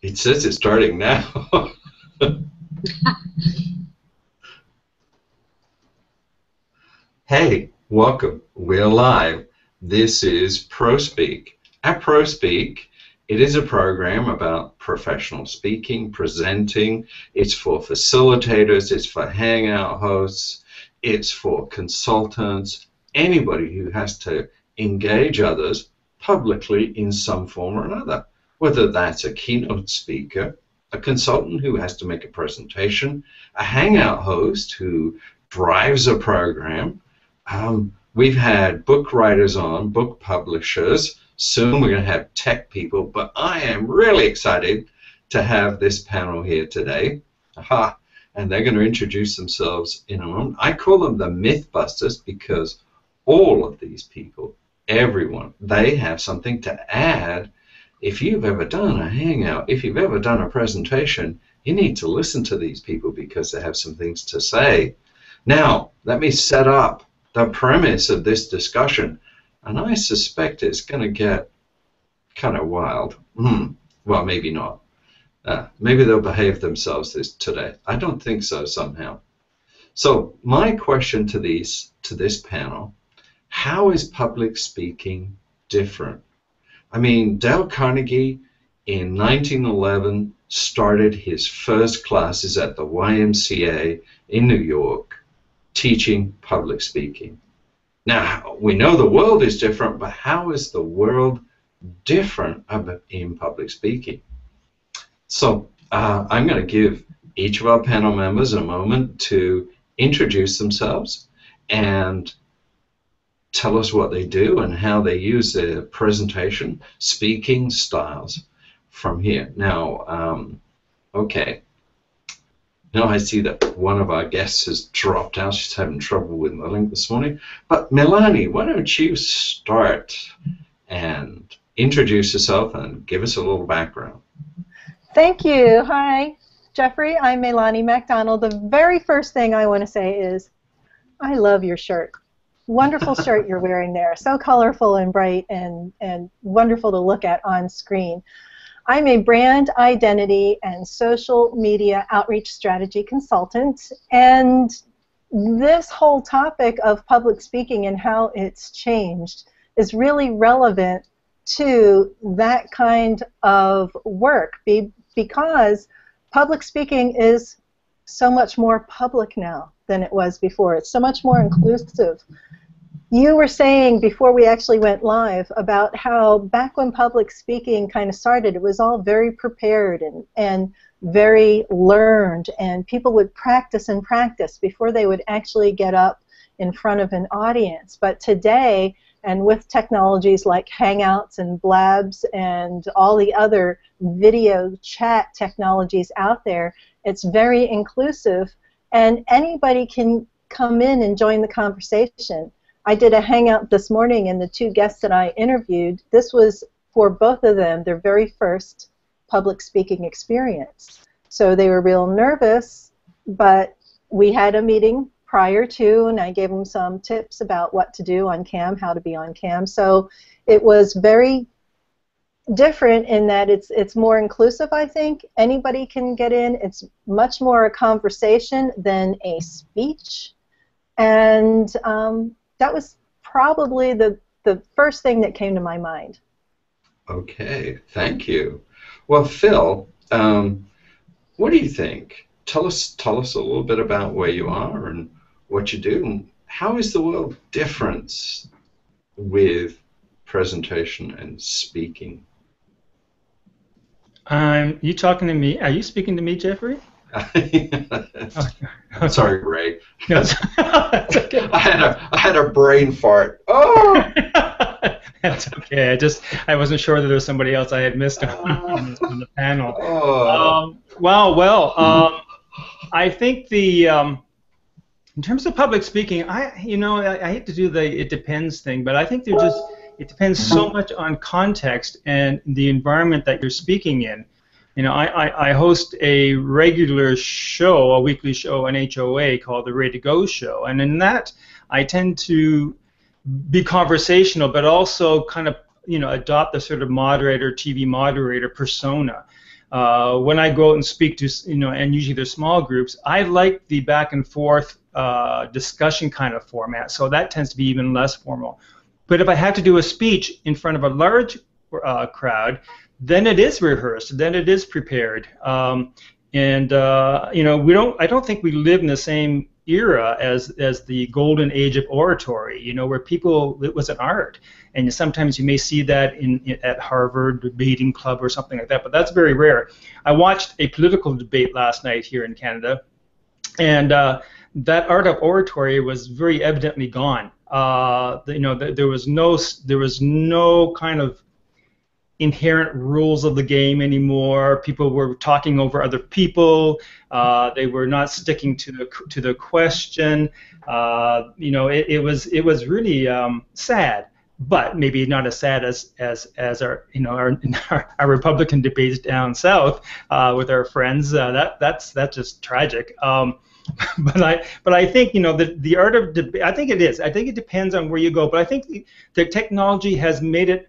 It says it's starting now. Hey, welcome. We're live. This is ProSpeak. At ProSpeak, it is a program about professional speaking, presenting. It's for facilitators, it's for hangout hosts, it's for consultants, anybody who has to engage others publicly in some form or another, whether that's a keynote speaker, a consultant who has to make a presentation, a hangout host who drives a program. We've had book writers on, book publishers. Soon we're going to have tech people, but I am really excited to have this panel here today. Aha, and they're going to introduce themselves in a moment. I call them the Mythbusters because all of these people, everyone, they have something to add. If you've ever done a hangout, if you've ever done a presentation, you need to listen to these people because they have some things to say. Now, let me set up the premise of this discussion, and I suspect it's going to get kind of wild. Well, maybe not. Maybe they'll behave themselves today. I don't think so somehow. So my question to this panel, how is public speaking different? I mean, Dale Carnegie in 1911 started his first classes at the YMCA in New York, teaching public speaking. Now, we know the world is different, but how is the world different in public speaking? So I'm going to give each of our panel members a moment to introduce themselves and tell us what they do and how they use their presentation, speaking styles from here. Now, okay. Now I see that one of our guests has dropped out. She's having trouble with the link this morning. But Melanie, why don't you start and introduce yourself and give us a little background. Thank you. Hi, Jeffrey. I'm Melanie MacDonald. The very first thing I want to say is I love your shirt. Wonderful shirt you're wearing there. So colorful and bright and wonderful to look at on screen. I'm a brand identity and social media outreach strategy consultant, and this whole topic of public speaking and how it's changed is really relevant to that kind of work because public speaking is so much more public now than it was before. It's so much more inclusive. You were saying before we actually went live about how back when public speaking kind of started, it was all very prepared and very learned, and people would practice and practice before they would actually get up in front of an audience. But today, and with technologies like Hangouts and Blabs and all the other video chat technologies out there, it's very inclusive, and anybody can come in and join the conversation. I did a hangout this morning, and the two guests that I interviewed, this was for both of them their very first public speaking experience. So they were real nervous, but we had a meeting prior to, and I gave them some tips about what to do on cam, how to be on cam. So it was very different in that it's more inclusive, I think. Anybody can get in. It's much more a conversation than a speech. And that was probably the first thing that came to my mind. Okay, thank you. Well, Phil, what do you think? Tell us a little bit about where you are and what you do. And how is the world different with presentation and speaking? You talking to me? Are you speaking to me, Jeffrey? Sorry, Ray. No, that's okay. I had a brain fart. Oh. That's okay. I wasn't sure that there was somebody else I had missed on the panel. Oh. I think in terms of public speaking, I hate to do the it depends thing, but I think it depends so much on context and the environment that you're speaking in. You know, I host a regular show, a weekly show, an HOA called the Ready to Go Show, and in that I tend to be conversational, but also kind of adopt the sort of moderator, TV moderator persona. When I go out and speak to, and usually they're small groups, I like the back and forth discussion kind of format. So that tends to be even less formal. But if I have to do a speech in front of a large crowd, then it is rehearsed. Then it is prepared. I don't think we live in the same era as the golden age of oratory, where it was an art, and sometimes you may see that at Harvard debating club or something like that, but that's very rare. I watched a political debate last night here in Canada, and that art of oratory was very evidently gone. There was no kind of inherent rules of the game anymore. People were talking over other people. They were not sticking to the question. It was really sad, but maybe not as sad as our Republican debates down south with our friends. That's just tragic. But I think the art of debate. I think it is. I think it depends on where you go. But I think the technology has made it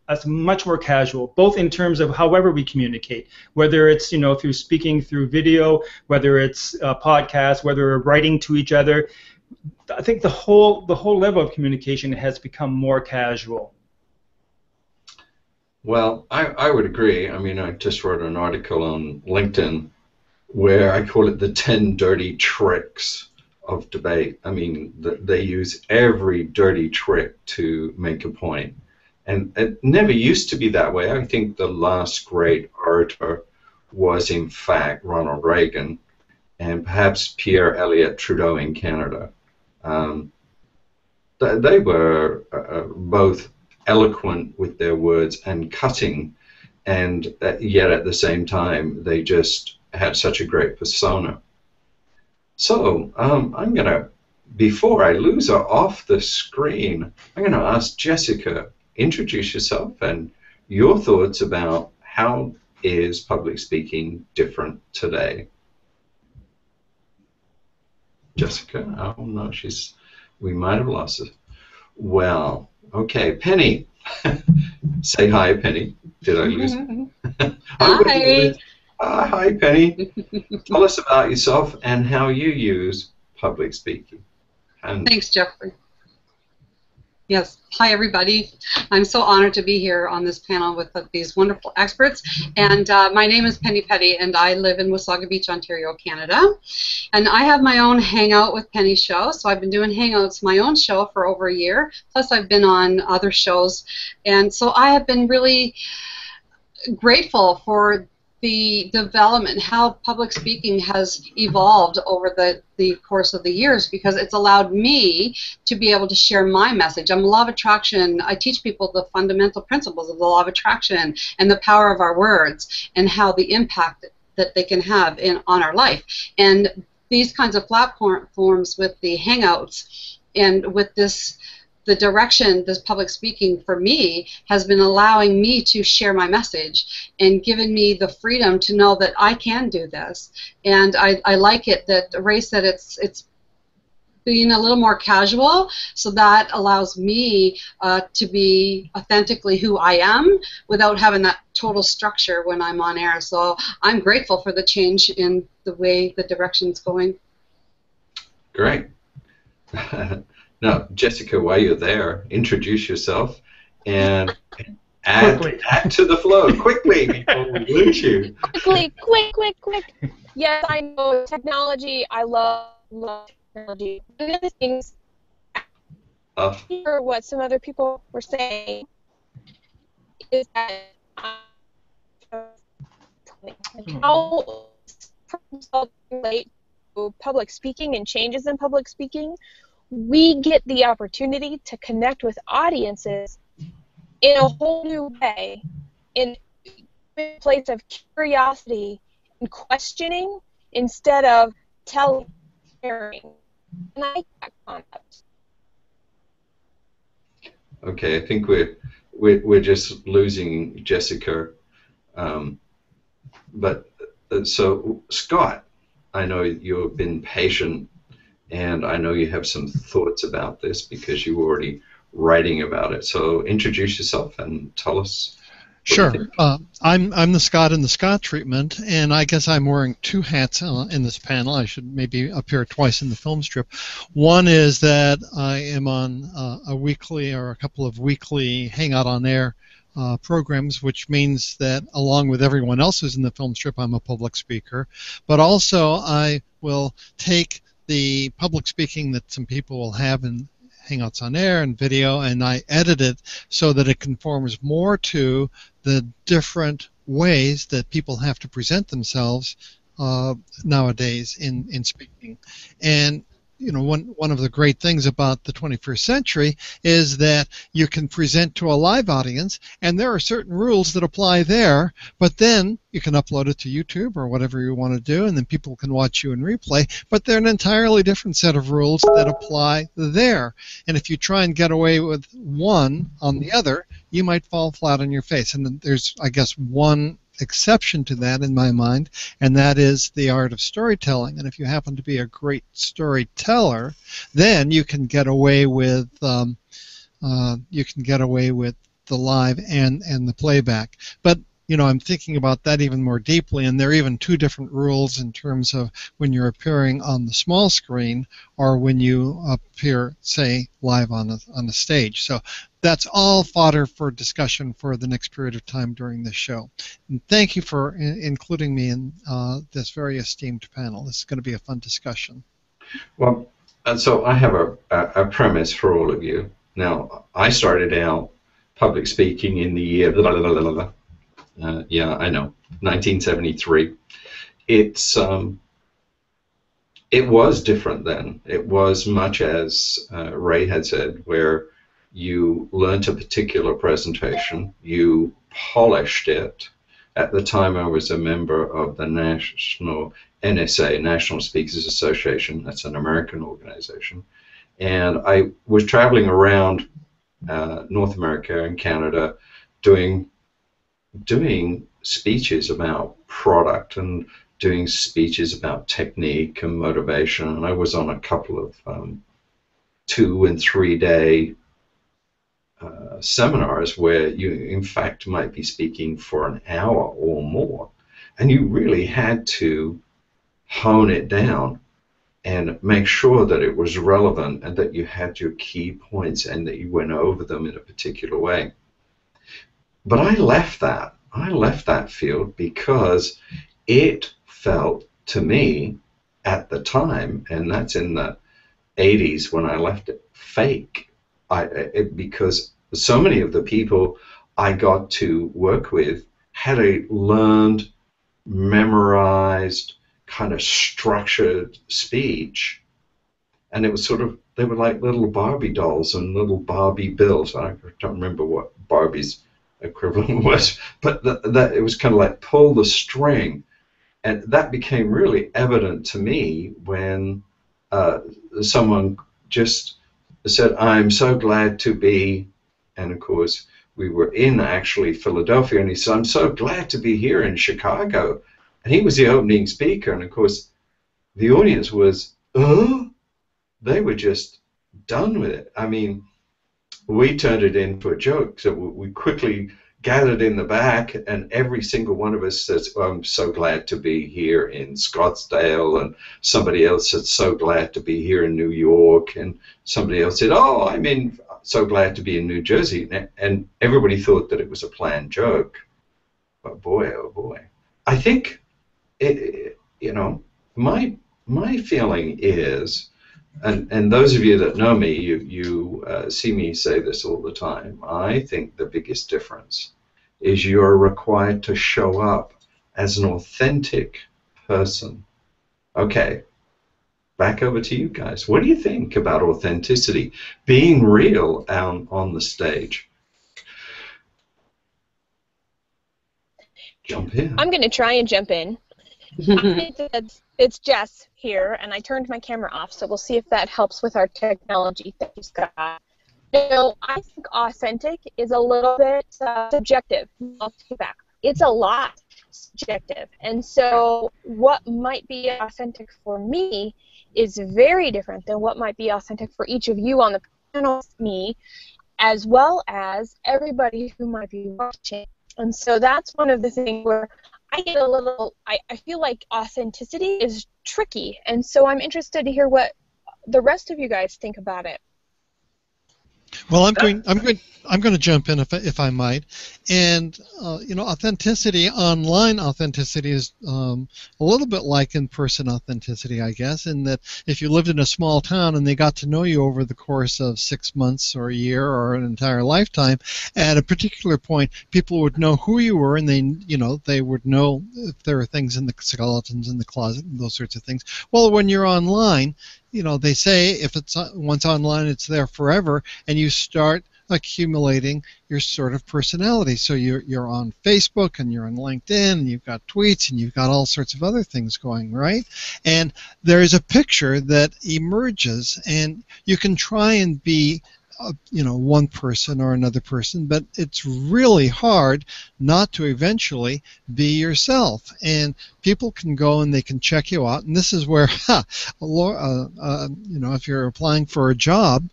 as much more casual, both in terms of however we communicate, whether it's through speaking, through video, whether it's podcasts, whether we're writing to each other. I think the whole level of communication has become more casual. Well, I would agree. I mean, I just wrote an article on LinkedIn where I call it the 10 dirty tricks of debate. I mean, they use every dirty trick to make a point. And it never used to be that way. I think the last great orator was, in fact, Ronald Reagan and perhaps Pierre Elliott Trudeau in Canada. They were both eloquent with their words and cutting, and yet at the same time, they just had such a great persona. So I'm going to, before I lose her off the screen, I'm going to ask Jessica, introduce yourself and your thoughts about how is public speaking different today. Jessica, oh no, we might have lost her. Well, okay, Penny. Say hi, Penny. Did I lose her? Hi. Hi, Penny. Tell us about yourself and how you use public speaking. Thanks, Jeffrey. Yes. Hi, everybody. I'm so honored to be here on this panel with these wonderful experts. And my name is Penny Petty, and I live in Wasaga Beach, Ontario, Canada. And I have my own Hangout with Penny show. So I've been doing Hangouts, my own show, for over a year. Plus, I've been on other shows. And so I have been really grateful for the development, how public speaking has evolved over the course of the years, because it's allowed me to be able to share my message. I'm a law of attraction. I teach people the fundamental principles of the law of attraction and the power of our words and how the impact that they can have on our life. And these kinds of platforms with the Hangouts and with the direction this public speaking for me has been allowing me to share my message and given me the freedom to know that I can do this. And I like it that Ray said it's being a little more casual, so that allows me to be authentically who I am without having that total structure when I'm on air. So I'm grateful for the change in the way the direction's going. Great. Now, Jessica, while you're there, introduce yourself and add to the flow quickly before we lose you. Quick. Yes, I know technology. I love technology. One of the things, hear what some other people were saying, is that how relate to public speaking and changes in public speaking. We get the opportunity to connect with audiences in a whole new way, in a place of curiosity and questioning instead of telling, sharing. And I like that concept. Okay, I think we're just losing Jessica. So Scott, I know you've been patient. And I know you have some thoughts about this because you were already writing about it. So introduce yourself and tell us Sure. I'm the Scott in the Scott treatment, and I guess I'm wearing two hats in this panel. I should maybe appear twice in the film strip. One is that I am on a weekly or a couple of weekly Hangout on Air programs, which means that along with everyone else who's in the film strip, I'm a public speaker. But also I will take the public speaking that some people will have in Hangouts on Air and video, and I edit it so that it conforms more to the different ways that people have to present themselves nowadays in speaking. And you know, one of the great things about the 21st century is that you can present to a live audience, and there are certain rules that apply there, but then you can upload it to YouTube or whatever you want to do, and then people can watch you in replay, but they're an entirely different set of rules that apply there. And if you try and get away with one on the other, you might fall flat on your face. And there's, I guess, one exception to that in my mind, and that is the art of storytelling. And if you happen to be a great storyteller, then you can get away with the live and the playback. But you know, I'm thinking about that even more deeply, and there are even two different rules in terms of when you're appearing on the small screen or when you appear, say, live on a stage. So that's all fodder for discussion for the next period of time during this show. And thank you for including me in this very esteemed panel. This is going to be a fun discussion. Well, so I have a premise for all of you. Now, I started out public speaking in the year, yeah, I know, 1973. It was different then. It was much as Ray had said, where you learned a particular presentation, you polished it. At the time, I was a member of the National NSA, National Speakers Association. That's an American organization. And I was traveling around North America and Canada doing speeches about product and doing speeches about technique and motivation. And I was on a couple of 2 and 3 day seminars where you, in fact, might be speaking for an hour or more. And you really had to hone it down and make sure that it was relevant and that you had your key points and that you went over them in a particular way. But I left that field because it felt to me at the time, and that's in the 80s when I left it, fake. Because so many of the people I got to work with had a learned, memorized, kind of structured speech, and it was sort of, they were like little Barbie dolls and little Barbie bills. I don't remember what Barbie's equivalent was, but that it was kind of like pull the string, and that became really evident to me when someone just said, "I'm so glad to be," and of course we were in actually Philadelphia, and he said, "I'm so glad to be here in Chicago," and he was the opening speaker, and of course the audience was, they were just done with it. I mean, we turned it into a joke, so we quickly gathered in the back, and every single one of us says, "Oh, I'm so glad to be here in Scottsdale," and somebody else said, "So glad to be here in New York," and somebody else said, "Oh, I'm so glad to be in New Jersey," and everybody thought that it was a planned joke. But boy, oh boy, I think you know, my feeling is, and those of you that know me, you see me say this all the time, I think the biggest difference is you're required to show up as an authentic person. Okay, back over to you guys. What do you think about authenticity, being real on the stage? Jump in. I'm going to try and jump in. It's Jess here, and I turned my camera off, so we'll see if that helps with our technology. Thank you, Scott. No, I think authentic is a little bit subjective. I'll take it back. It's a lot subjective, and so what might be authentic for me is very different than what might be authentic for each of you on the panel, me, as well as everybody who might be watching. And so that's one of the things where I get a little, I feel like authenticity is tricky. And so I'm interested to hear what the rest of you guys think about it. Well, I'm going to jump in if I might, and authenticity, online authenticity is a little bit like in-person authenticity, I guess, in that if you lived in a small town and they got to know you over the course of 6 months or a year or an entire lifetime, at a particular point, people would know who you were, and they would know if there are things in the skeletons in the closet and those sorts of things. Well, when you're online, they say if it's once online, it's there forever, and you start accumulating your sort of personality. So you're on Facebook and you're on LinkedIn and you've got tweets and you've got all sorts of other things going, right? And there is a picture that emerges, and you can try and be one person or another person, but it's really hard not to eventually be yourself. And people can go and they can check you out, and this is where, if you're applying for a job,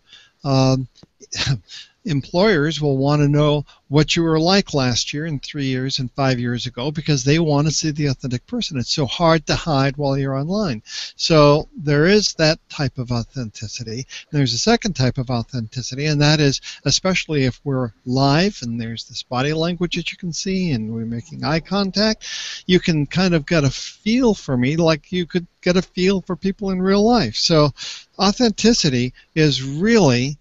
employers will want to know what you were like last year and 3 years and 5 years ago, because they want to see the authentic person. It's so hard to hide while you're online. So there is that type of authenticity. There's a second type of authenticity, and that is, especially if we're live and there's this body language that you can see and we're making eye contact, you can kind of get a feel for me like you could get a feel for people in real life. So authenticity is really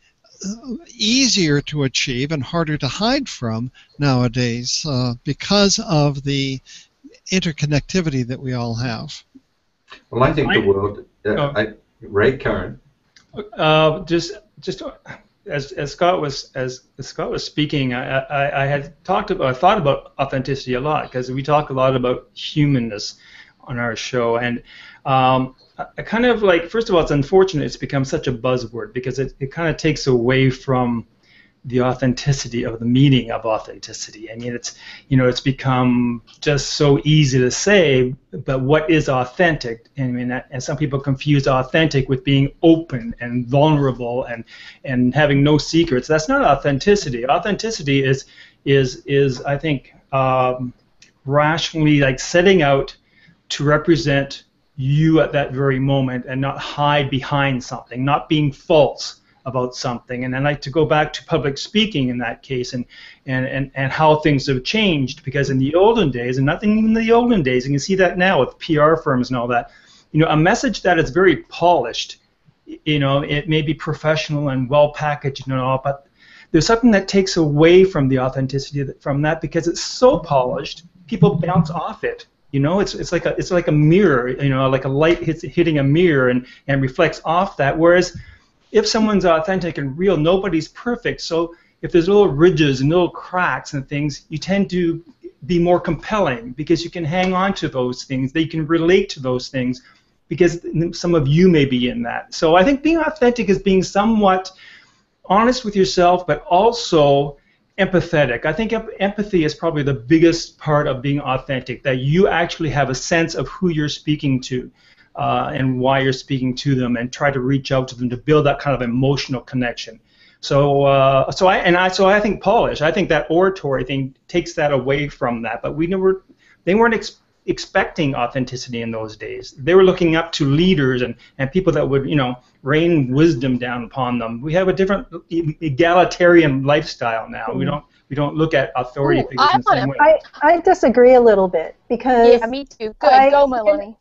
easier to achieve and harder to hide from nowadays because of the interconnectivity that we all have. Well, I think the world. Ray, Karen. Just as Scott was speaking, I had thought about authenticity a lot, because we talk a lot about humanness on our show, and I kind of like, first of all, it's unfortunate it's become such a buzzword, because it kind of takes away from the authenticity of the meaning of authenticity. I mean, it's become just so easy to say, but what is authentic? I mean, and some people confuse authentic with being open and vulnerable and having no secrets. That's not authenticity. Authenticity is I think rationally, like, setting out to represent you at that very moment and not hide behind something, not being false about something. And I like to go back to public speaking in that case, and how things have changed, because in the olden days, and nothing in the olden days, you can see that now with PR firms and all that, a message that is very polished, it may be professional and well packaged and all, but there's something that takes away from the authenticity from that, because it's so polished, people bounce off it. It's like a mirror, like a light hitting a mirror and reflects off that. Whereas if someone's authentic and real, nobody's perfect. So if there's little ridges and little cracks and things, you tend to be more compelling, because you can hang on to those things. They can relate to those things, because some of you may be in that. So I think being authentic is being somewhat honest with yourself, but also empathetic. I think empathy is probably the biggest part of being authentic, that you actually have a sense of who you're speaking to and why you're speaking to them, and try to reach out to them to build that kind of emotional connection. So I think polish. I think that oratory thing takes that away from that. But they weren't expecting authenticity in those days. They were looking up to leaders and people that would rain wisdom down upon them. We have a different egalitarian lifestyle now. We don't look at authority figures in the same way. I disagree a little bit, because yeah, me too. Good, go Melanie.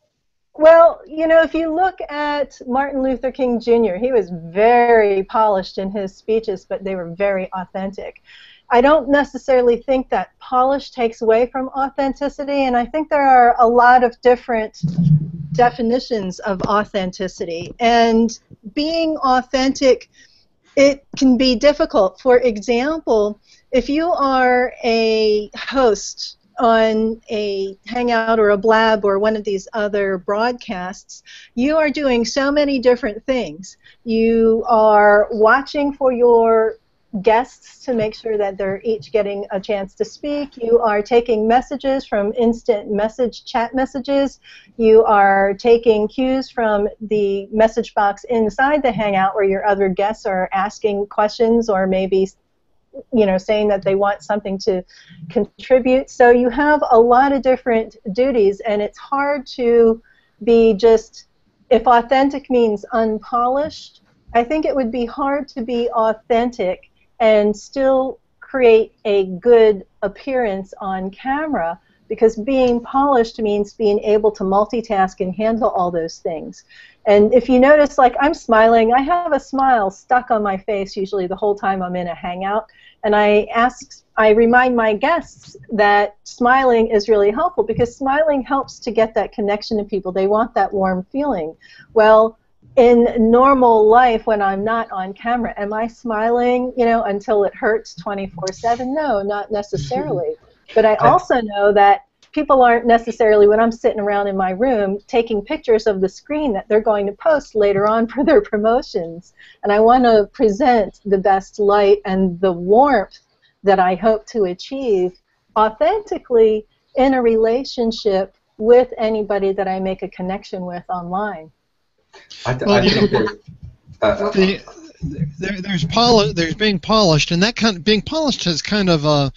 Well, if you look at Martin Luther King Jr., he was very polished in his speeches, but they were very authentic. I don't necessarily think that polish takes away from authenticity, and I think there are a lot of different definitions of authenticity. And being authentic, it can be difficult. For example, if you are a host on a Hangout or a Blab or one of these other broadcasts, you are doing so many different things. You are watching for your guests to make sure that they're each getting a chance to speak. You are taking messages from instant message chat messages. You are taking cues from the message box inside the Hangout where your other guests are asking questions or maybe saying that they want something to contribute. So you have a lot of different duties, and it's hard to be just, if authentic means unpolished, I think it would be hard to be authentic and still create a good appearance on camera, because being polished means being able to multitask and handle all those things. And if you notice, like, I'm smiling, I have a smile stuck on my face usually the whole time I'm in a hangout, and I remind my guests that smiling is really helpful, because smiling helps to get that connection to people. They want that warm feeling. Well, in normal life, when I'm not on camera, am I smiling, until it hurts 24/7? No, not necessarily. But I also know that people aren't necessarily, when I'm sitting around in my room, taking pictures of the screen that they're going to post later on for their promotions. And I want to present the best light and the warmth that I hope to achieve authentically in a relationship with anybody that I make a connection with online. There's being polished, and that kind of being polished has kind of a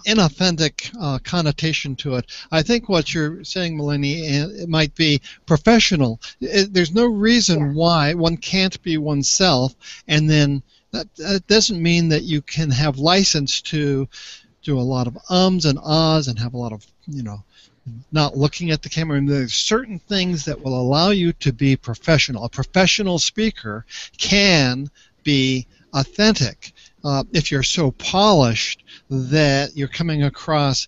inauthentic connotation to it. I think what you're saying, Melanie, it might be professional. There's no reason why one can't be oneself, and then that doesn't mean that you can have license to do a lot of ums and ahs and have a lot of, not looking at the camera. And there's certain things that will allow you to be professional. A professional speaker can be authentic. If you're so polished that you're coming across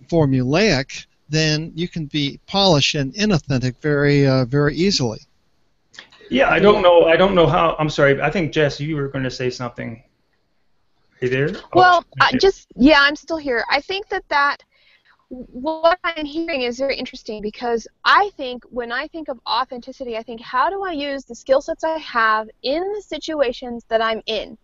formulaic, then you can be polished and inauthentic very, very easily. Yeah, I don't know how. I'm sorry. I think, Jess, you were going to say something. Are you there? Well, I'm still here. I think that what I'm hearing is very interesting, because I think when I think of authenticity, I think, how do I use the skill sets I have in the situations that I'm in?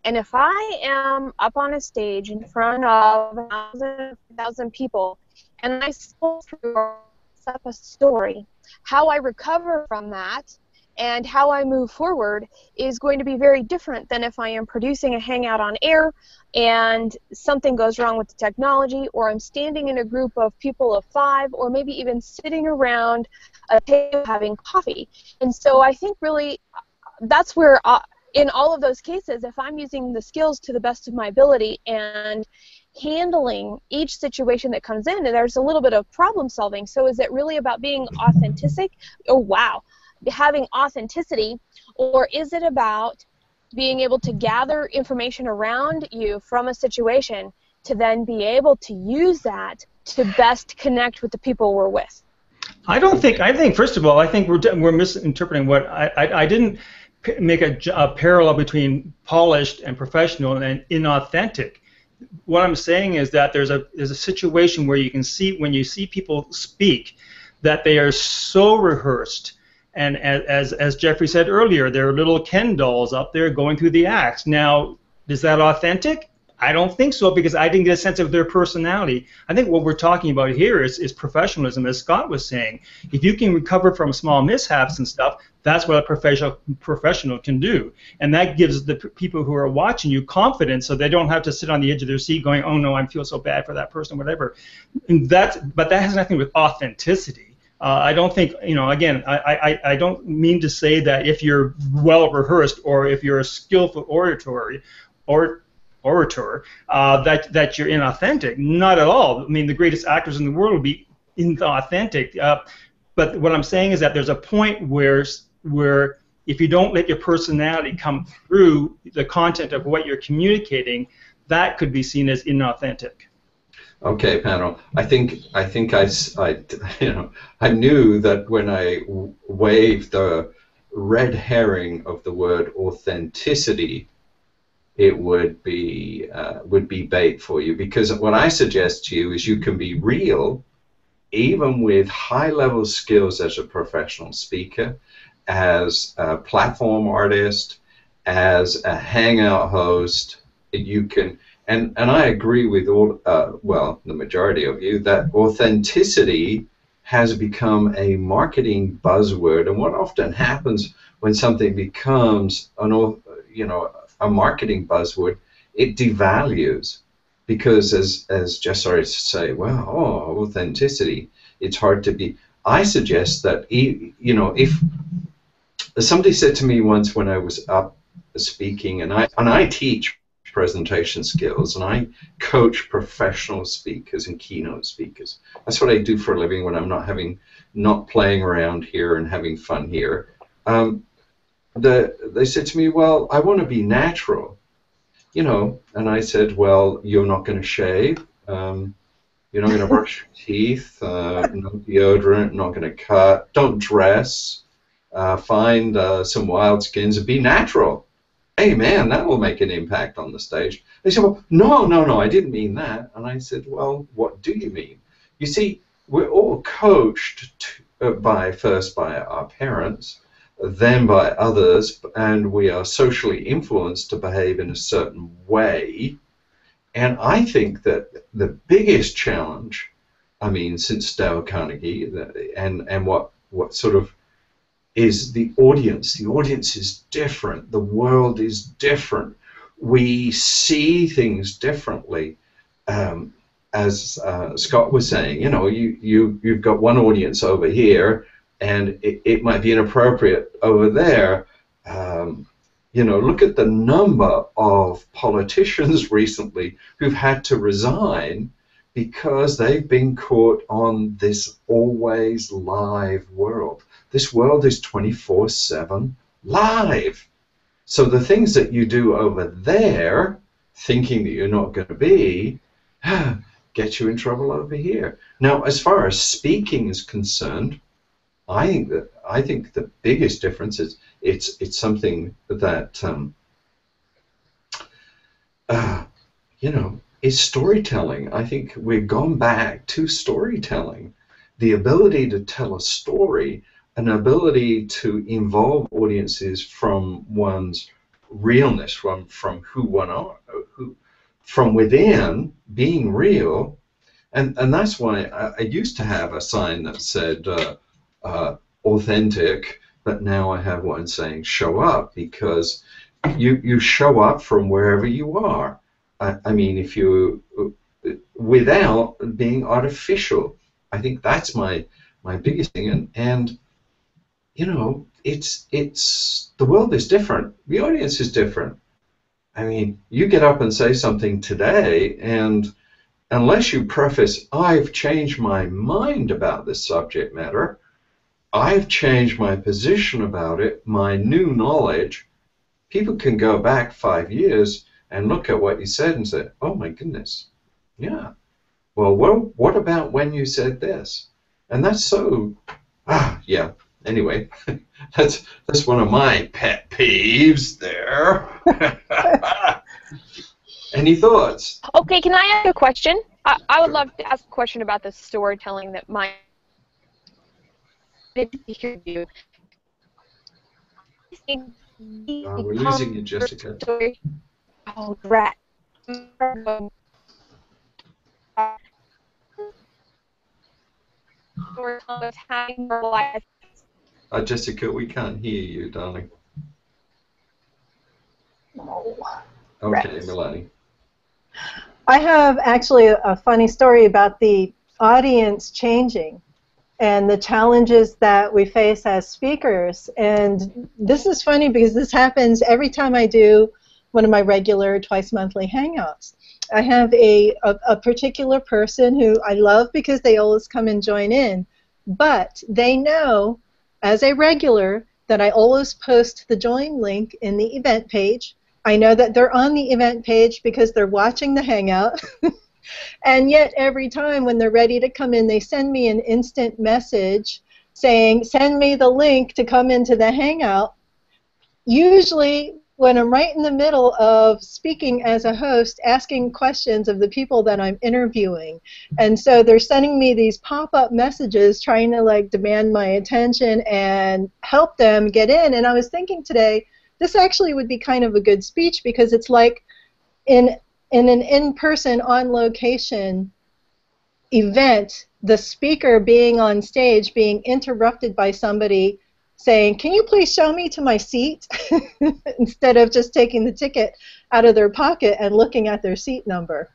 And if I am up on a stage in front of 1,000 people and I scroll through up a story, how I recover from that and how I move forward is going to be very different than if I am producing a hangout on air and something goes wrong with the technology, or I'm standing in a group of people of 5, or maybe even sitting around a table having coffee. And so I think really that's where, in all of those cases, if I'm using the skills to the best of my ability and handling each situation that comes in, and there's a little bit of problem solving. So is it really about being authentic? Oh, wow. Having authenticity, or is it about being able to gather information around you from a situation to then be able to use that to best connect with the people we're with? I think first of all, I think we're misinterpreting what I didn't make a parallel between polished and professional and inauthentic. What I'm saying is that there's a situation where you can see, when you see people speak, that they are so rehearsed. And as Jeffrey said earlier, there are little Ken dolls up there going through the acts. Now, is that authentic? I don't think so, because I didn't get a sense of their personality. I think what we're talking about here is professionalism, as Scott was saying. If you can recover from small mishaps and stuff, that's what a professional can do. And that gives the people who are watching you confidence, so they don't have to sit on the edge of their seat going, oh no, I feel so bad for that person, whatever. But that has nothing to do with authenticity. I don't think, again, I don't mean to say that if you're well rehearsed or if you're a skillful orator, that you're inauthentic. Not at all. I mean, the greatest actors in the world would be inauthentic. But what I'm saying is that there's a point where if you don't let your personality come through the content of what you're communicating, that could be seen as inauthentic. Okay, panel. I think I knew that when I waved the red herring of the word authenticity, it would be bait for you, because what I suggest to you is you can be real even with high-level skills as a professional speaker, as a platform artist, as a hangout host. You can. And I agree with all, well, the majority of you, that authenticity has become a marketing buzzword. And what often happens when something becomes a marketing buzzword it devalues, because as Jess started to say, well, authenticity, it's hard to be. I suggest that, you know, if somebody said to me once when I was up speaking, and I teach presentation skills, and I coach professional speakers and keynote speakers. That's what I do for a living when I'm not playing around here and having fun here. They said to me, well, I want to be natural, you know, and I said, well, you're not going to shave, you're not going to brush your teeth, no deodorant, not going to cut, don't dress, find some wild skins and be natural. Hey, man, that will make an impact on the stage. They said, well, no, I didn't mean that. And I said, well, what do you mean? You see, we're all coached first by our parents, then by others, and we are socially influenced to behave in a certain way. And I think that the biggest challenge, I mean, since Dale Carnegie, and what sort of is the audience. The audience is different. The world is different. We see things differently. As Scott was saying, you know, you've got one audience over here, and it might be inappropriate over there. You know, look at the number of politicians recently who've had to resign because they've been caught on this always live world. This world is 24/7 live. So the things that you do over there, thinking that you're not going to be, get you in trouble over here. Now, as far as speaking is concerned, I think the biggest difference is it's something that you know, is storytelling. I think we've gone back to storytelling, the ability to tell a story, an ability to involve audiences from one's realness, from who one are, from within, being real, and that's why I used to have a sign that said authentic, but now I have one saying show up, because you show up from wherever you are. I mean, if you without being artificial. I think that's my biggest thing, and you know, it's the world is different. The audience is different. I mean, you get up and say something today, and unless you preface, I've changed my mind about this subject matter, I've changed my position about it, my new knowledge, people can go back 5 years and look at what you said and say, oh my goodness, yeah. Well, what about when you said this? And that's so, yeah. Anyway, that's one of my pet peeves there. Any thoughts? Okay, can I ask a question? I would love to ask a question about the storytelling that my you. We're losing you, Jessica. Oh, rat. Jessica, we can't hear you, darling. Oh, okay, rats. Melanie. I have actually a funny story about the audience changing and the challenges that we face as speakers. And this is funny because this happens every time I do one of my regular twice-monthly hangouts. I have a particular person who I love because they always come and join in, but they know as a regular that I always post the join link in the event page. I know that they're on the event page because they're watching the hangout. And yet every time when they're ready to come in, they send me an instant message saying, send me the link to come into the hangout. Usually when I'm right in the middle of speaking as a host, asking questions of the people that I'm interviewing. And so they're sending me these pop-up messages trying to like demand my attention and help them get in. And I was thinking today, this actually would be kind of a good speech because it's like in an in-person, on-location event, the speaker being on stage, being interrupted by somebody saying, "Can you please show me to my seat?" instead of just taking the ticket out of their pocket and looking at their seat number.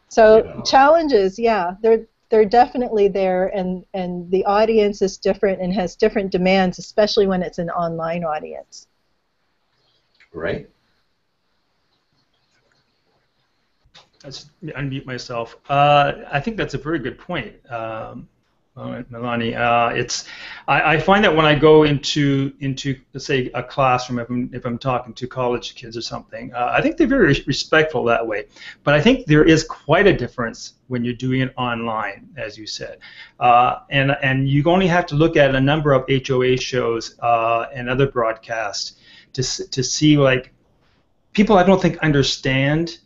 So Yeah. challenges, yeah, they're definitely there, and the audience is different and has different demands, especially when it's an online audience. Right. Let's unmute myself. I think that's a very good point, Melanie. I find that when I go into let's say a classroom, if I'm talking to college kids or something, I think they're very respectful that way. But I think there is quite a difference when you're doing it online, as you said, and you only have to look at a number of HOA shows and other broadcasts to see, like, people I don't think understand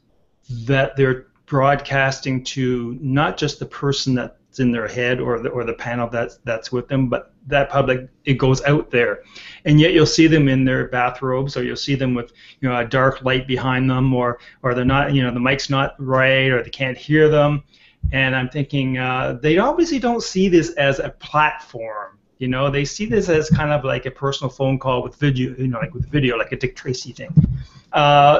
that they're broadcasting to not just the person that's in their head or the panel that's with them, but that public, it goes out there, and yet you'll see them in their bathrobes, or you'll see them with, you know, a dark light behind them, or they're not, you know, the mic's not right, or they can't hear them, and I'm thinking they obviously don't see this as a platform. You know, they see this as kind of like a personal phone call with video, you know, like with video, like a Dick Tracy thing.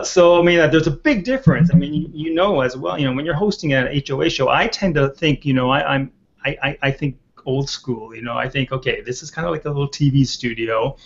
So, I mean, there's a big difference. I mean, you know as well, you know, when you're hosting an HOA show, I tend to think, you know, I think old school, you know, I think, okay, this is kind of like a little TV studio,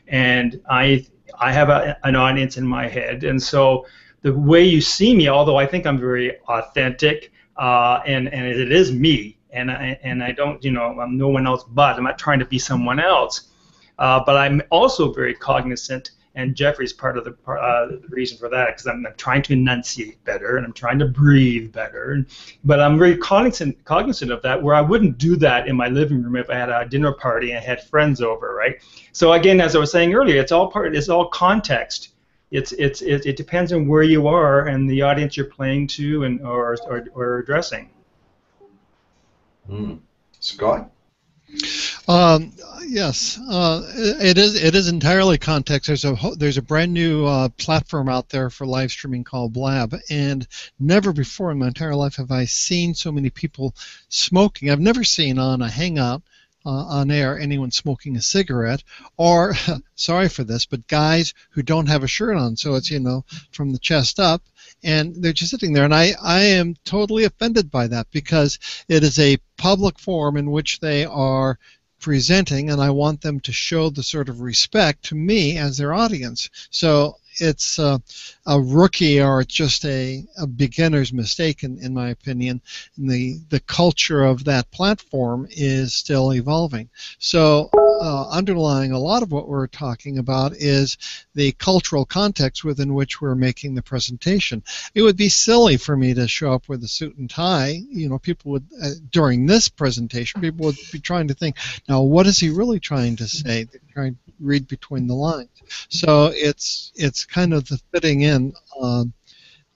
and I have an audience in my head, and so the way you see me, although I think I'm very authentic, and it is me, and I don't, you know, I'm no one else but, I'm not trying to be someone else, but I'm also very cognizant. And Jeffrey's part of the reason for that, because I'm trying to enunciate better, and I'm trying to breathe better. But I'm very cognizant of that, where I wouldn't do that in my living room if I had a dinner party and I had friends over, right? So again, as I was saying earlier, it's all context. It depends on where you are and the audience you're playing to and or addressing. Scott? Yes, it is entirely context. There's a brand new platform out there for live streaming called Blab, and never before in my entire life have I seen so many people smoking. I've never seen on a Hangout on air anyone smoking a cigarette, or sorry for this, but guys who don't have a shirt on, so it's, you know, from the chest up, and they're just sitting there, and I am totally offended by that, because it is a public forum in which they are presenting, and I want them to show the sort of respect to me as their audience. So it's a rookie, or it's just a beginner's mistake, in my opinion. And the culture of that platform is still evolving. So underlying a lot of what we're talking about is the cultural context within which we're making the presentation. It would be silly for me to show up with a suit and tie. You know, people would, during this presentation, people would be trying to think, now what is he really trying to say? They're trying to read between the lines. So it's kind of the fitting in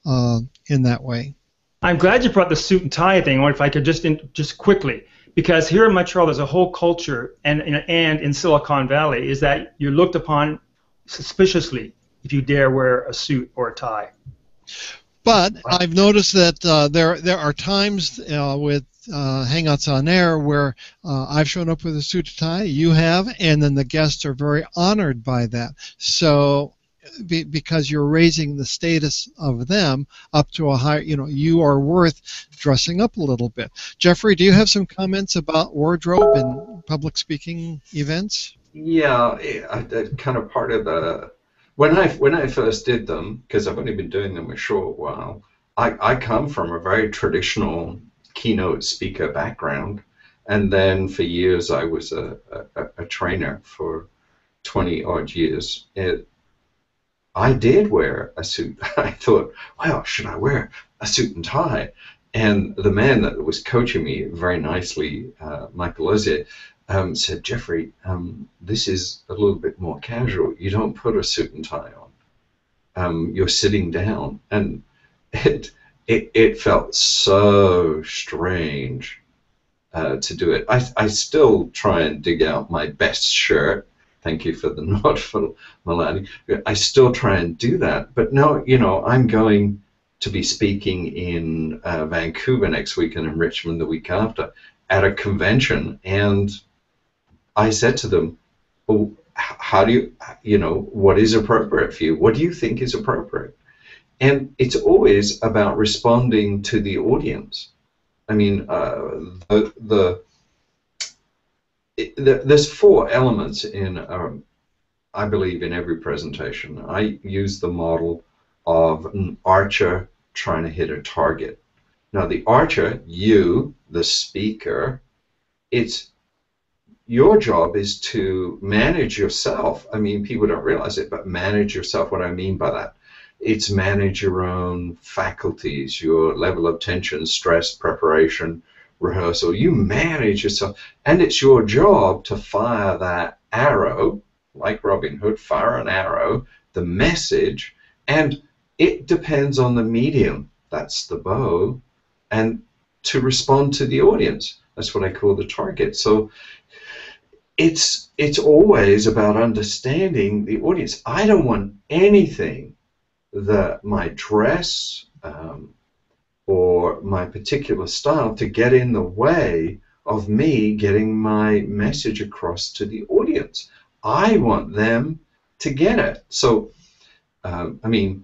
that way. I'm glad you brought the suit and tie thing, or if I could just quickly, because here in Montreal there's a whole culture, and in Silicon Valley, is that you're looked upon suspiciously if you dare wear a suit or a tie. But I've noticed that there are times with Hangouts on Air where I've shown up with a suit and tie, you have, and then the guests are very honored by that. So because you're raising the status of them up to a higher, you know, you are worth dressing up a little bit. Jeffrey, do you have some comments about wardrobe and public speaking events? Yeah, kind of part of the, when I first did them, because I've only been doing them a short while, I come from a very traditional keynote speaker background, and then for years I was a trainer for 20 odd years. I did wear a suit. I thought, well, should I wear a suit and tie? And the man that was coaching me very nicely, Michael Ozier, said, Jeffrey, this is a little bit more casual. You don't put a suit and tie on. You're sitting down. And it felt so strange to do it. I still try and dig out my best shirt. Thank you for the nod for Melanie. I still try and do that. But no, you know, I'm going to be speaking in Vancouver next week and in Richmond the week after at a convention. And I said to them, Well, how do you know, what is appropriate for you? What do you think is appropriate? And it's always about responding to the audience. I mean, there's four elements in, I believe, in every presentation. I use the model of an archer trying to hit a target. Now, the archer, you, the speaker, it's your job is to manage yourself. I mean, people don't realize it, but manage yourself. What I mean by that, it's manage your own faculties, your level of tension, stress, preparation, rehearsal. You manage yourself, and it's your job to fire that arrow, like Robin Hood, fire an arrow, the message, and it depends on the medium, that's the bow, and to respond to the audience. That's what I call the target. So it's always about understanding the audience. I don't want anything that my dress or my particular style to get in the way of me getting my message across to the audience. I want them to get it. So, I mean,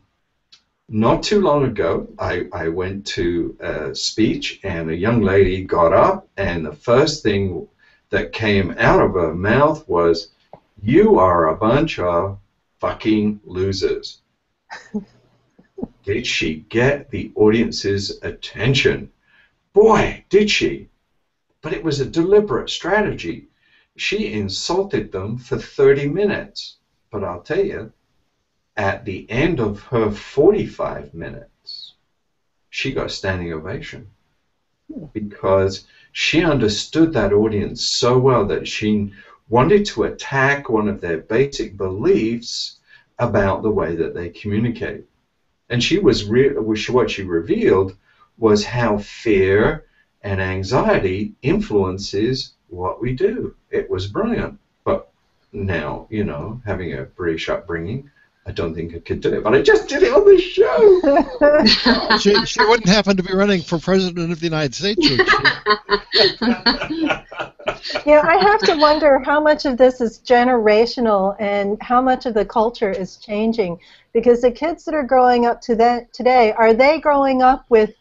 not too long ago, I went to a speech, and a young lady got up, and the first thing that came out of her mouth was, "You are a bunch of fucking losers." Did she get the audience's attention? Boy, did she. But it was a deliberate strategy. She insulted them for 30 minutes. But I'll tell you, at the end of her 45 minutes, she got a standing ovation because she understood that audience so well that she wanted to attack one of their basic beliefs about the way that they communicate. And she was what she revealed was how fear and anxiety influences what we do. It was brilliant. But now, you know, having a British upbringing, I don't think I could do it. But I just did it on the show. She wouldn't happen to be running for president of the United States, would she? Yeah, I have to wonder how much of this is generational and how much of the culture is changing. Because the kids that are growing up today, are they growing up with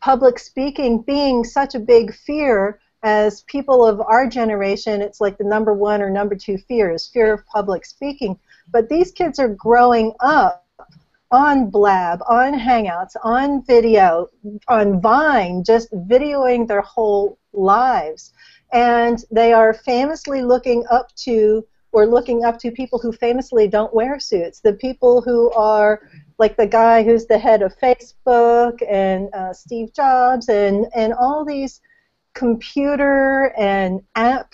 public speaking being such a big fear as people of our generation? It's like the number one or number two fear is fear of public speaking. But these kids are growing up on Blab, on Hangouts, on video, on Vine, just videoing their whole lives. And they are famously looking up to people who famously don't wear suits, the people who are like the guy who's the head of Facebook and Steve Jobs and all these computer and app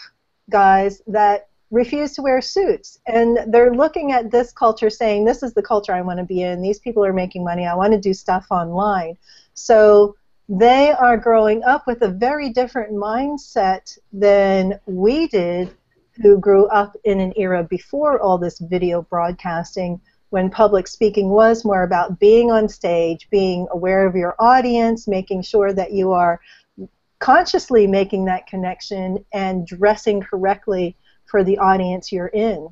guys that refuse to wear suits. And they're looking at this culture saying, this is the culture I want to be in. These people are making money. I want to do stuff online. So they are growing up with a very different mindset than we did, who grew up in an era before all this video broadcasting, when public speaking was more about being on stage, being aware of your audience, making sure that you are consciously making that connection and dressing correctly for the audience you're in.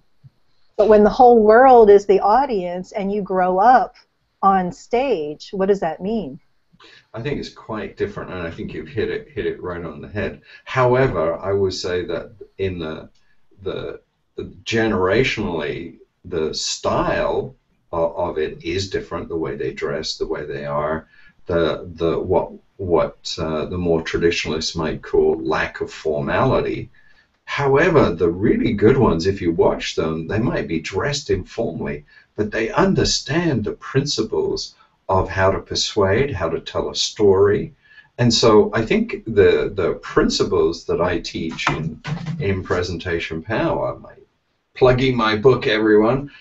But when the whole world is the audience and you grow up on stage, what does that mean? I think it's quite different, and I think you've hit it right on the head. However, I would say that in the generationally, the style of it is different. The way they dress, the way they are, what the more traditionalists might call lack of formality. However, the really good ones, if you watch them, they might be dressed informally, but they understand the principles of how to persuade, how to tell a story. And so I think the principles that I teach in Presentation Power, plugging my book, everyone,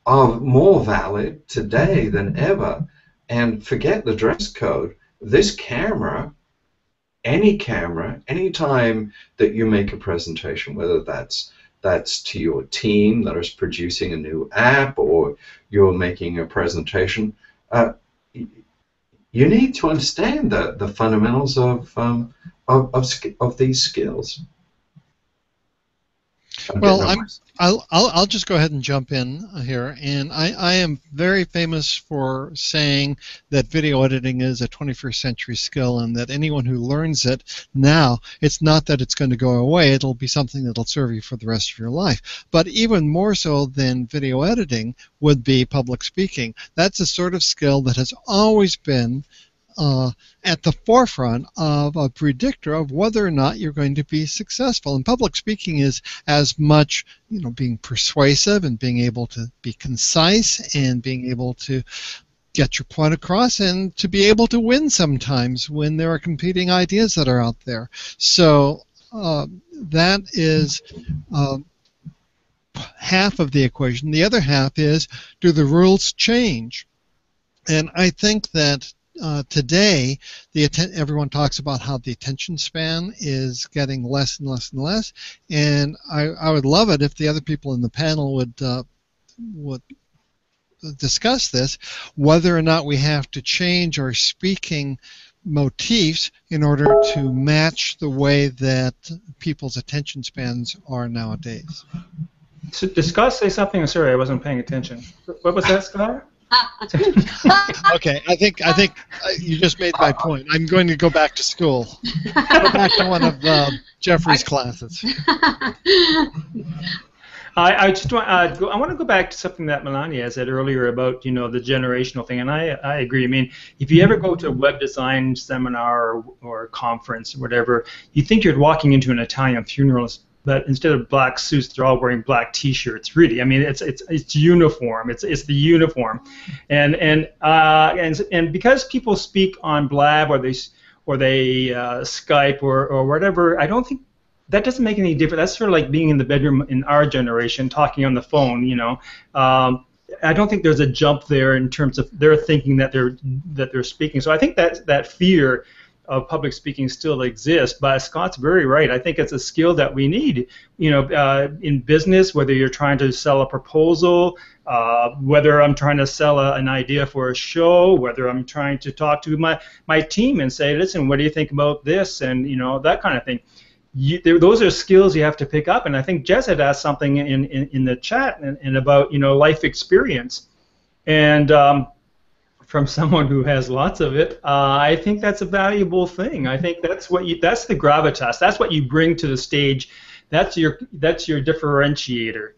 are more valid today than ever. And forget the dress code. This camera, any time that you make a presentation, whether that's to your team that is producing a new app or you're making a presentation, you need to understand the fundamentals of these skills. Well, I'll just go ahead and jump in here, and I am very famous for saying that video editing is a 21st century skill, and that anyone who learns it now, it's not that it's going to go away, it'll be something that'll serve you for the rest of your life. But even more so than video editing would be public speaking. That's a sort of skill that has always been at the forefront of a predictor of whether or not you're going to be successful. And public speaking is as much, being persuasive and being able to be concise and being able to get your point across and to be able to win sometimes when there are competing ideas that are out there. So that is half of the equation. The other half is, do the rules change? And I think that today, everyone talks about how the attention span is getting less and less and less, and I would love it if the other people in the panel would discuss this, whether or not we have to change our speaking motifs in order to match the way that people's attention spans are nowadays. So, did Scott say something? Sorry, I wasn't paying attention. What was that, Scott? Okay, I think you just made my point. I'm going to go back to school. Go back to one of Jeffrey's classes. I want to go back to something that Melania said earlier about the generational thing, and I agree. I mean, if you ever go to a web design seminar or conference or whatever, you think you're walking into an Italian funeral. But instead of black suits, they're all wearing black T-shirts. Really, I mean, it's uniform. It's the uniform, and because people speak on Blab or they Skype or whatever, I don't think that doesn't make any difference. That's sort of like being in the bedroom in our generation, talking on the phone. I don't think there's a jump there in terms of their thinking that they're speaking. So I think that fear of public speaking still exists, but Scott's very right. I think it's a skill that we need, in business, whether you're trying to sell a proposal, whether I'm trying to sell an idea for a show, whether I'm trying to talk to my team and say, listen, what do you think about this, and that kind of thing. Those are skills you have to pick up, and I think Jess had asked something in the chat and about life experience, and from someone who has lots of it, I think that's a valuable thing. I think that's the gravitas. That's what you bring to the stage. That's your differentiator.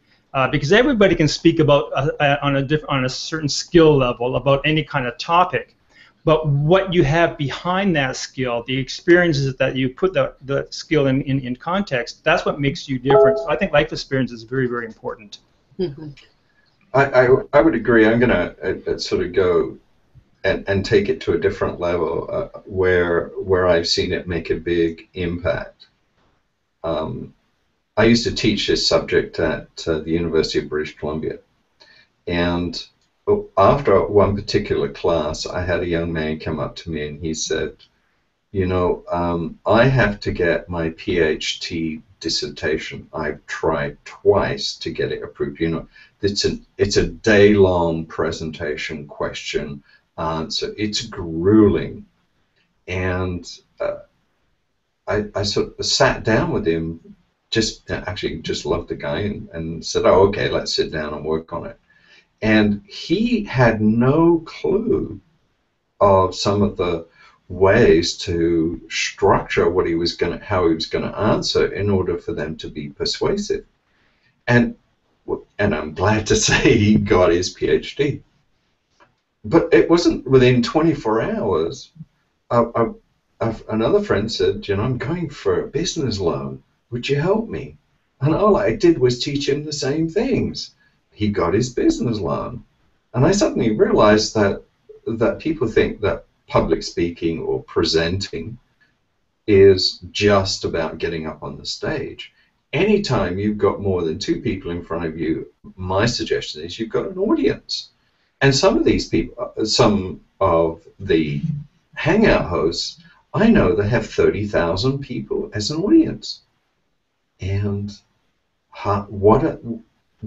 Because everybody can speak about on a certain skill level about any kind of topic, but what you have behind that skill, the experiences that you put the skill in context, that's what makes you different. So I think life experience is very, very important. Mm-hmm. I would agree. I'm going to sort of go and take it to a different level where I've seen it make a big impact. I used to teach this subject at the University of British Columbia, and after one particular class, I had a young man come up to me and he said, I have to get my PhD dissertation. I've tried twice to get it approved. It's a day-long presentation, question, answer. It's grueling. And I sort of sat down with him, just loved the guy, and said, oh, okay, let's sit down and work on it. And he had no clue of some of the ways to structure how he was going to answer in order for them to be persuasive. And I'm glad to say he got his PhD. But it wasn't within 24 hours. Another friend said, I'm going for a business loan. Would you help me? And all I did was teach him the same things. He got his business loan. And I suddenly realized that people think that public speaking or presenting is just about getting up on the stage. Anytime you've got more than two people in front of you, my suggestion is you've got an audience. And some of these people, some of the Hangout hosts, I know they have 30,000 people as an audience. And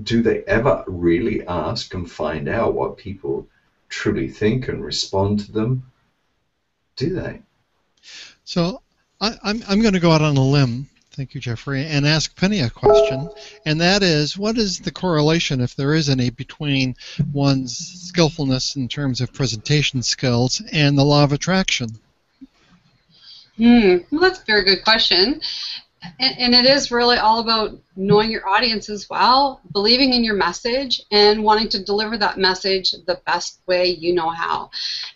do they ever really ask and find out what people truly think and respond to them? Do they? So I'm going to go out on a limb Thank you, Jeffrey. And ask Penny a question, and that is, what is the correlation, if there is any, between one's skillfulness in terms of presentation skills and the law of attraction? Well, that's a very good question. And it is really all about knowing your audience as well, believing in your message, and wanting to deliver that message the best way you know how.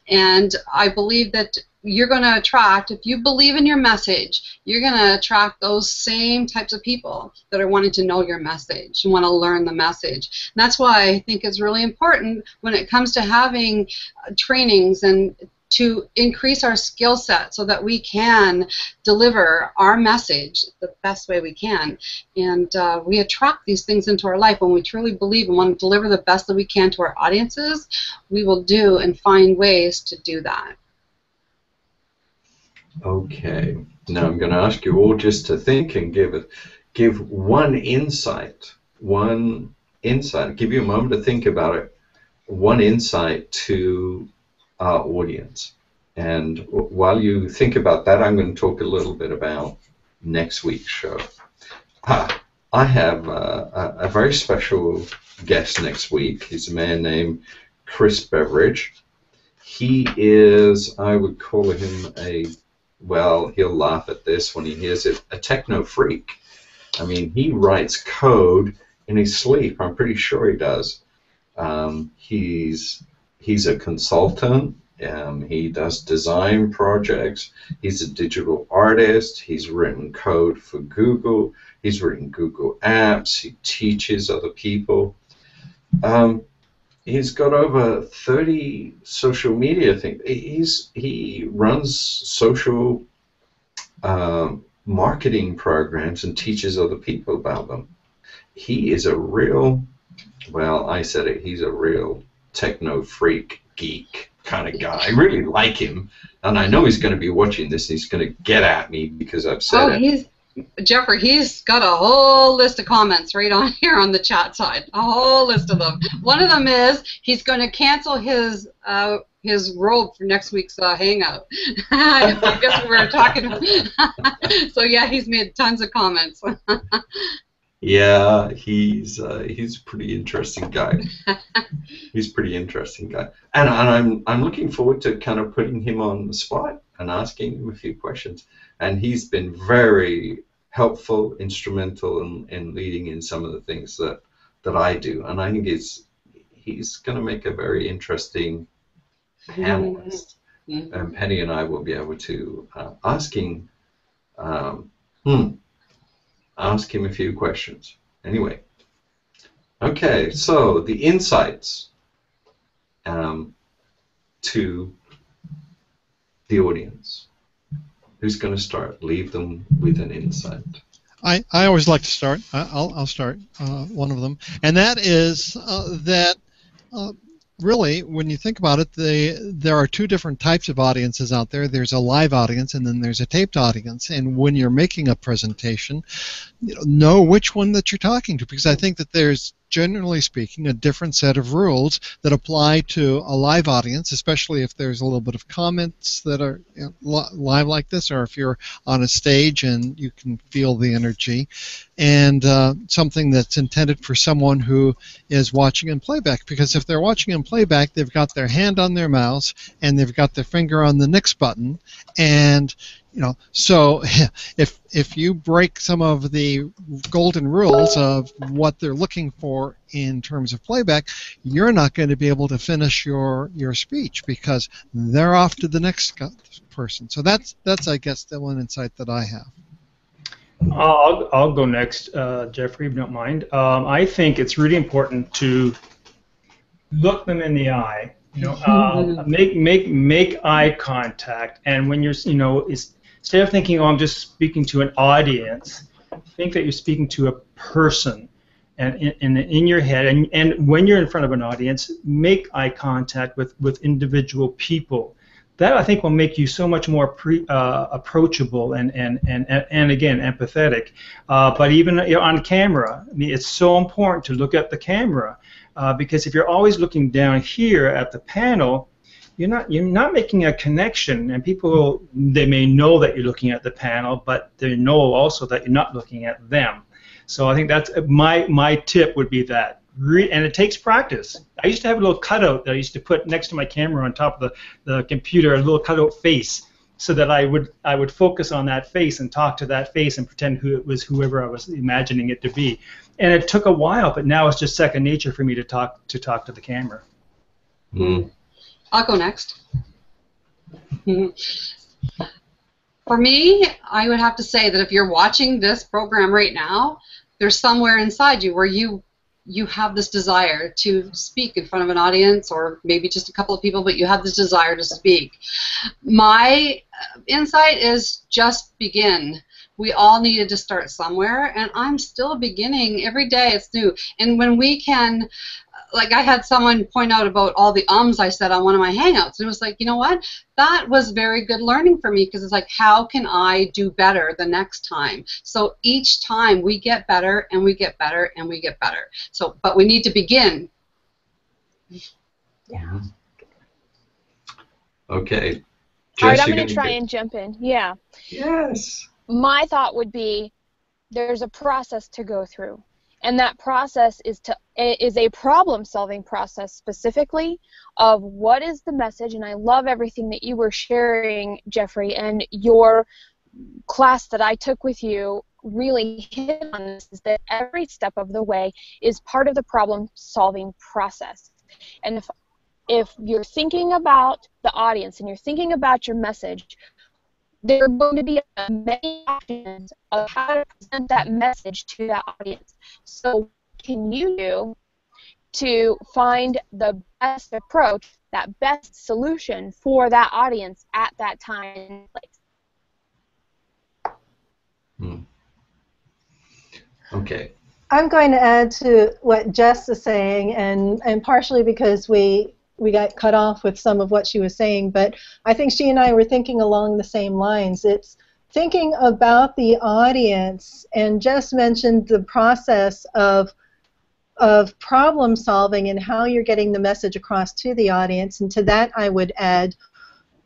And I believe that you're going to attract, if you believe in your message, you're going to attract those same types of people that are wanting to know your message and want to learn the message. And that's why I think it's really important when it comes to having trainings and to increase our skill set so that we can deliver our message the best way we can. And we attract these things into our life when we truly believe and want to deliver the best that we can to our audiences. We will do and find ways to do that. Okay, now I'm going to ask you all just to think and give one insight. Give you a moment to think about it. One insight to our audience. And while you think about that, I'm going to talk a little bit about next week's show. I have a very special guest next week. He's a man named Chris Beveridge. He is, I would call him well, he'll laugh at this when he hears it, a techno freak. I mean, he writes code in his sleep. I'm pretty sure he does. He's a consultant. He does design projects. He's a digital artist. He's written code for Google. He's written Google apps. He teaches other people. He's got over 30 social media things. He runs social marketing programs and teaches other people about them. He is a real, well, I said it, he's a real techno freak geek kind of guy. I really like him, and I know he's going to be watching this, and he's going to get at me because I've said it. Jeffrey, he's got a whole list of comments right on here on the chat side. A whole list of them. One of them is he's going to cancel his role for next week's hangout. I guess we were talking about. So yeah, he's made tons of comments. Yeah, he's a pretty interesting guy. He's a pretty interesting guy, and I'm looking forward to kind of putting him on the spot and asking him a few questions. And he's been very helpful, instrumental in leading in some of the things that I do. And I think he's going to make a very interesting panelist. And Penny and I will be able to ask him a few questions. Anyway, okay, so the insights to the audience. Who's going to start? Leave them with an insight. I always like to start. I'll start one of them, and that is that really, when you think about it, there are two different types of audiences out there. There's a live audience, and then there's a taped audience. And when you're making a presentation, know which one that you're talking to, because I think that there's, generally speaking, a different set of rules that apply to a live audience, especially if there's a little bit of comments that are live like this, or if you're on a stage and you can feel the energy, and something that's intended for someone who is watching in playback. Because if they're watching in playback, they've got their hand on their mouse and they've got their finger on the next button, and so if you break some of the golden rules of what they're looking for in terms of playback, you're not going to be able to finish your speech because they're off to the next person. So that's I guess the one insight that I have. I'll go next, Jeffrey, if you don't mind. I think it's really important to look them in the eye. Make eye contact, and when you're, instead of thinking, oh, I'm just speaking to an audience, think that you're speaking to a person, and in your head, and when you're in front of an audience, make eye contact with individual people. That, I think, will make you so much more approachable and again, empathetic. But even on camera, I mean, it's so important to look at the camera, because if you're always looking down here at the panel, you're not making a connection, and people, they may know that you're looking at the panel, but they know also that you're not looking at them. So I think that's my tip would be that. And it takes practice. I used to have a little cutout that I used to put next to my camera on top of the computer, a little cutout face, so that I would focus on that face and talk to that face and pretend it was whoever I was imagining it to be. And it took a while, but now it's just second nature for me to talk to the camera. Mm. I'll go next. For me, I would have to say that if you're watching this program right now, there's somewhere inside you where you have this desire to speak in front of an audience, or maybe just a couple of people, but you have this desire to speak. My insight is just begin. We all needed to start somewhere, and I'm still beginning. Every day it's new. And when we can, like I had someone point out about all the ums I said on one of my Hangouts, and it was like, you know what? That was very good learning for me, because it's like, how can I do better the next time? So each time we get better, and we get better, and we get better. So, but we need to begin. Yeah. Okay. All right, Jess, I'm you're going to try get- and jump in. Yeah. Yes. My thought would be there's a process to go through, and that process is a problem-solving process specifically of what is the message. And I love everything that you were sharing, Jeffrey, and your class that I took with you really hit on this, is that every step of the way is part of the problem-solving process. And if you're thinking about the audience and you're thinking about your message, there are going to be many options of how to present that message to that audience. So what can you do to find the best approach, that best solution for that audience at that time and place? Hmm. Okay. I'm going to add to what Jess is saying, and partially because we got cut off with some of what she was saying, but I think she and I were thinking along the same lines. It's thinking about the audience, and Jess mentioned the process of problem solving and how you're getting the message across to the audience, and to that I would add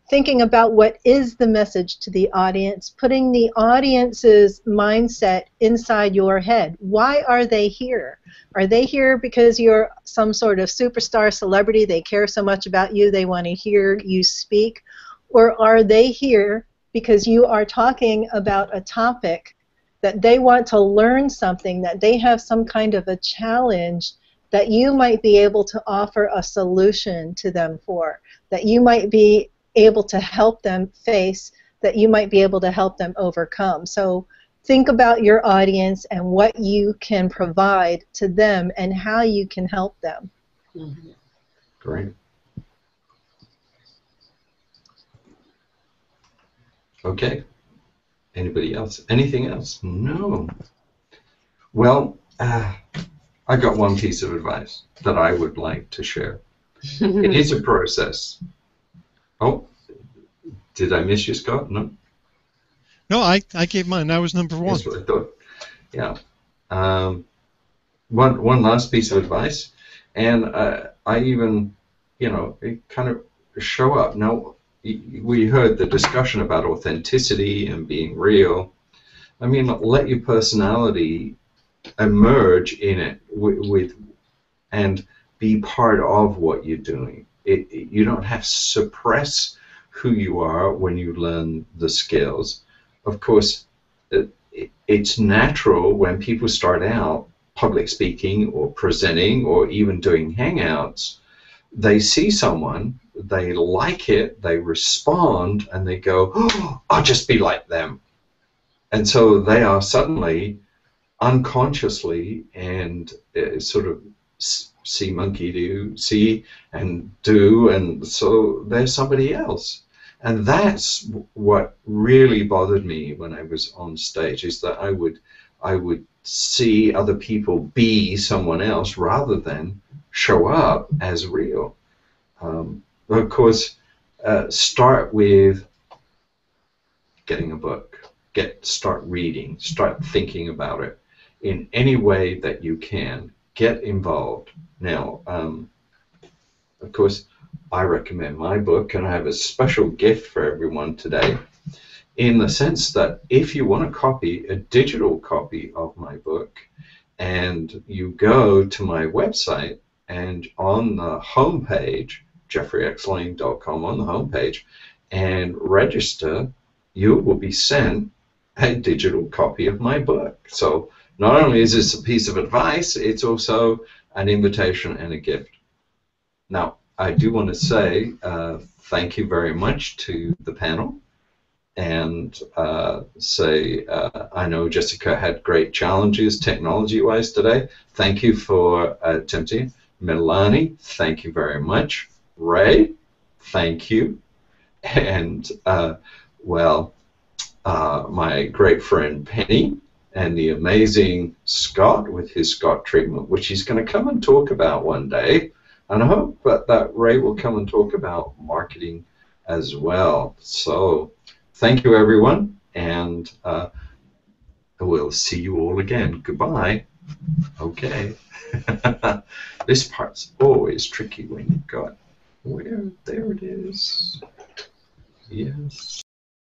thinking about what is the message to the audience, putting the audience's mindset inside your head. Why are they here? Are they here because you're some sort of superstar celebrity, they care so much about you, they want to hear you speak? Or are they here because you are talking about a topic that they want to learn something, that they have some kind of a challenge that you might be able to offer a solution to them for, that you might be able to help them face, that you might be able to help them overcome. So think about your audience and what you can provide to them and how you can help them. Mm-hmm. Great. Okay. Anybody else? Anything else? No. Well, I got one piece of advice that I would like to share. It is a process. Oh, did I miss you, Scott? No? No, I gave mine. That was number one. That's what I thought. Yeah. One last piece of advice, and I even, it kind of show up. Now, we heard the discussion about authenticity and being real. I mean, let your personality emerge in it with and be part of what you're doing. You don't have to suppress who you are when you learn the skills. Of course, it's natural when people start out public speaking or presenting or even doing Hangouts, they see someone, they like it, they respond, and they go, oh, I'll just be like them. And so they are suddenly, unconsciously, and sort of see monkey do, see and do, and so they're somebody else. And that's what really bothered me when I was on stage, is that I would see other people be someone else rather than show up as real. Of course, start with getting a book. Start reading. Start thinking about it in any way that you can. Get involved. Now, of course, I recommend my book, and I have a special gift for everyone today, in the sense that if you want a copy, a digital copy of my book, and you go to my website, and on the homepage, jeffreyxlane.com, on the homepage, and register, you will be sent a digital copy of my book. So not only is this a piece of advice, it's also an invitation and a gift. Now, I do want to say thank you very much to the panel, and say I know Jessica had great challenges technology-wise today. Thank you for attempting. Melanie, thank you very much. Ray, thank you. And, well, my great friend Penny, and the amazing Scott with his Scott treatment, which he's going to come and talk about one day. And I hope that Ray will come and talk about marketing as well. So thank you, everyone, and we'll see you all again. Goodbye. Okay. This part's always tricky when you've got, there it is. Yes.